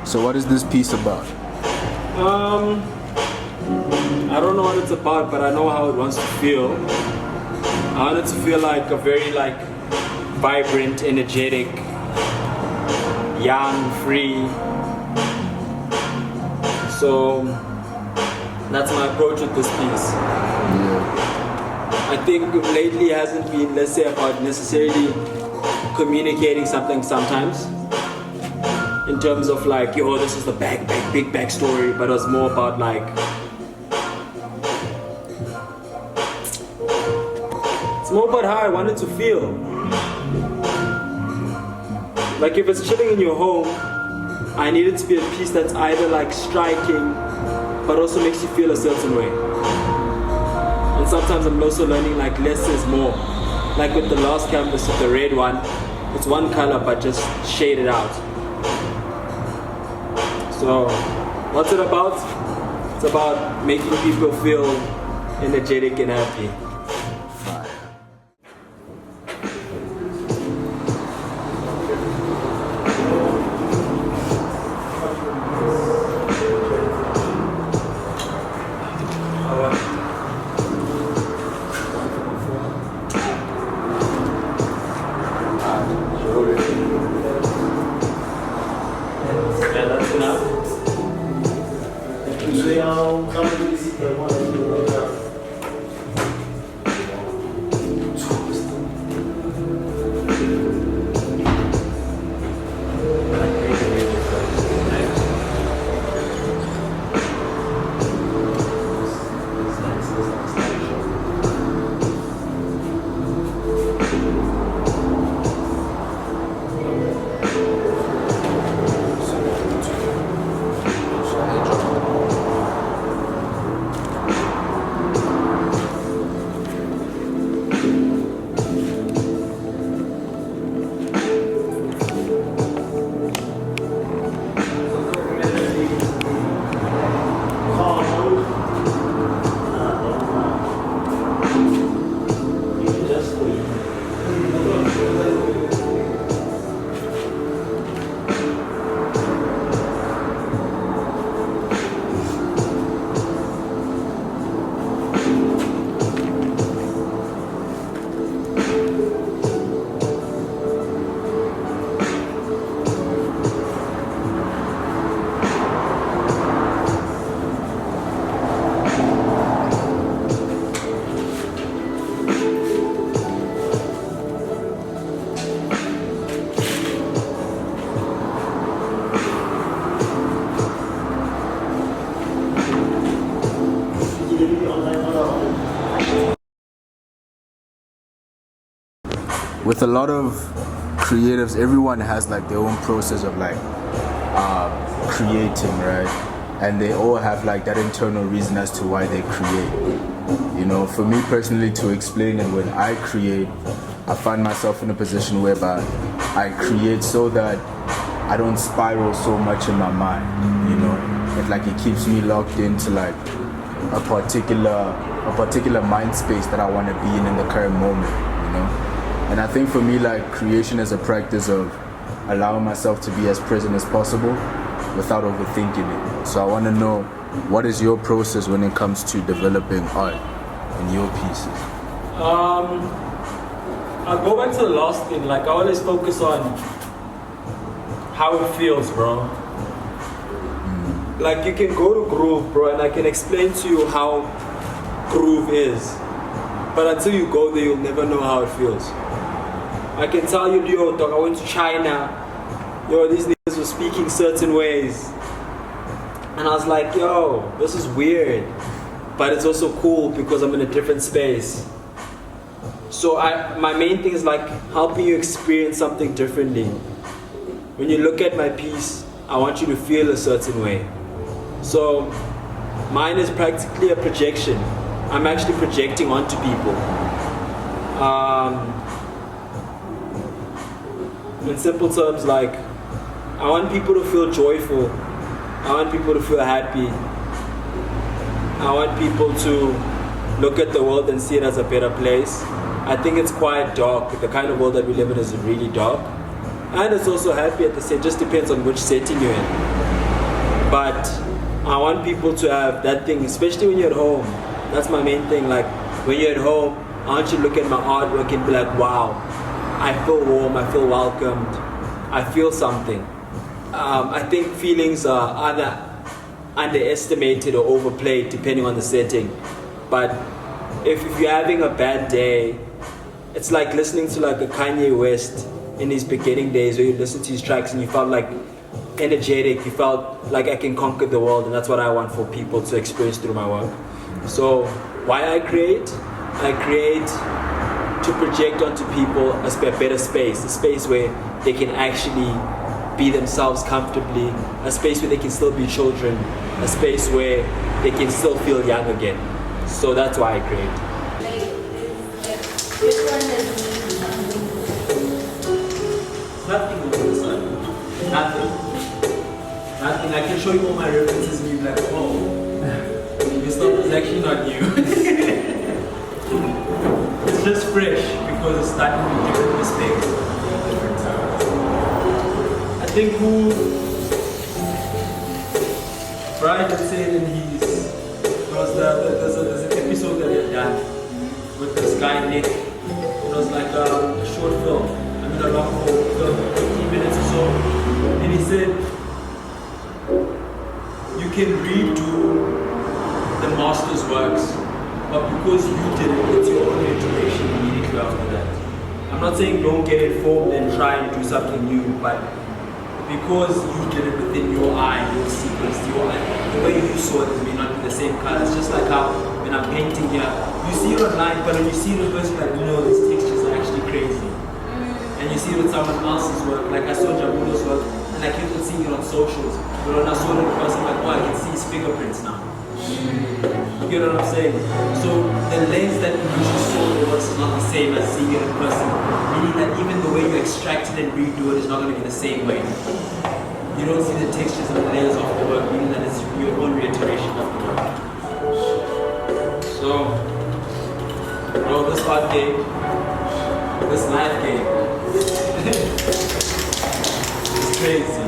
So what is this piece about? I don't know what it's about, but I know how it wants to feel. I want it to feel like a very vibrant, energetic, young, free. So that's my approach with this piece. I think lately it hasn't been, let's say, about necessarily communicating something sometimes in terms of yo, this is the big backstory, but it was more about it's more about how I want it to feel. If it's chilling in your home, I need it to be a piece that's either striking, but also makes you feel a certain way. And sometimes I'm also learning less is more. With the last canvas, with the red one, it's one color but just shaded out. So, what's it about? It's about making people feel energetic and happy. With a lot of creatives, everyone has their own process of creating, right? And they all have that internal reason as to why they create. For me personally, to explain it, when I create, I find myself in a position whereby I create so that I don't spiral so much in my mind. It keeps me locked into a particular mind space that I want to be in the current moment. And I think for me, creation is a practice of allowing myself to be as present as possible without overthinking it. So I want to know, what is your process when it comes to developing art in your pieces? I'll go back to the last thing. I always focus on how it feels, bro. You can go to groove, bro, and I can explain to you how groove is. But until you go there, you'll never know how it feels. I can tell you, yo, dog, I went to China. Yo, these niggas were speaking certain ways. And I was like, yo, this is weird. But it's also cool because I'm in a different space. So my main thing is helping you experience something differently. When you look at my piece, I want you to feel a certain way. So mine is practically a projection. I'm actually projecting onto people. In simple terms, I want people to feel joyful. I want people to feel happy. I want people to look at the world and see it as a better place. I think it's quite dark. The kind of world that we live in is really dark. And it's also happy at the same, just depends on which setting you're in. But I want people to have that thing, especially when you're at home. That's my main thing. Like when you're at home, I want you to look at my artwork and be like, wow, I feel warm, I feel welcomed, I feel something. I think feelings are either underestimated or overplayed depending on the setting. But if you're having a bad day, it's like listening to like a Kanye West in his beginning days, where you listen to his tracks and you felt like energetic, you felt like I can conquer the world, and that's what I want for people to experience through my work. So why I create to project onto people a better space, a space where they can actually be themselves comfortably, a space where they can still be children, a space where they can still feel young again. So that's why I create. Nothing over the sun. Nothing. Nothing. I can show you all my references and you'll be like, oh, this stuff is actually not new. It's just fresh because it's starting with different perspectives. I think who Brian had said in his, there's an episode that he had done with this guy Nick. It was like a short film. I mean a long film, 15 minutes or so. And he said, you can redo the master's works, but because you did it, it's your own iteration immediately after that. I'm not saying don't get it formed and try and do something new, but because you did it within your eye, your sequence, the way you saw it may not be the same colors. Just like how when I'm painting here, you see it online, but when you see it in person, like, these textures are actually crazy. And you see it with someone else's work, like I saw Jabulo's work, and I kept on seeing it on socials. But when I saw it in person, like, oh, I can see his fingerprints now. You get what I'm saying? So the lens that you usually saw the works is not the same as seeing it in person. Meaning that even the way you extract it and redo it is not going to be the same way. You don't see the textures and the layers of the work, meaning that it's your own reiteration of the work. So, bro, this art game, this life game, it's crazy.